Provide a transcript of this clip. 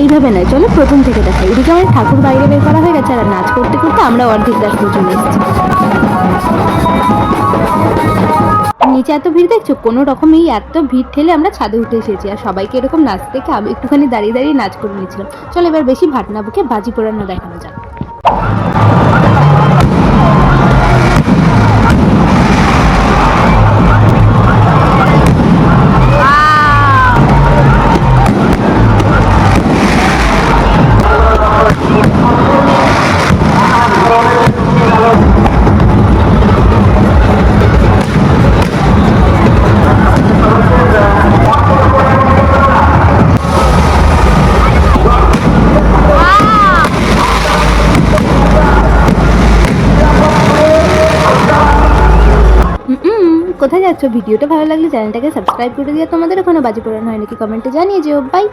এইভাবে নয়, চলো প্রথম থেকে দেখাই। এদিকে আমার ঠাকুর বাইরে বের করা হয়ে গেছে, আর নাচ করতে করতে আমরা অর্ধেক রাস্তায় চলে এসেছি। নিচে এত ভিড় দেখছো, কোনো রকমেই এত ভিড় ঠেলে আমরা ছাদে উঠে এসেছি। আর সবাইকে এরকম নাচ দেখে আমি একটুখানি দাঁড়িয়ে দাঁড়িয়ে নাচ করে নিয়েছিলাম। চলো এবার বেশি ভাট না বকে বাজি পোড়ানো দেখানো যাক। কোথায় যাচ্ছ? ভিডিওটা ভালো লাগলে চ্যানেলটাকে সাবস্ক্রাইব করে দিয়ে, তোমাদের ওখানে বাজি পোড়ানো হয় নাকি কমেন্টে জানিয়ে যেও। বাই।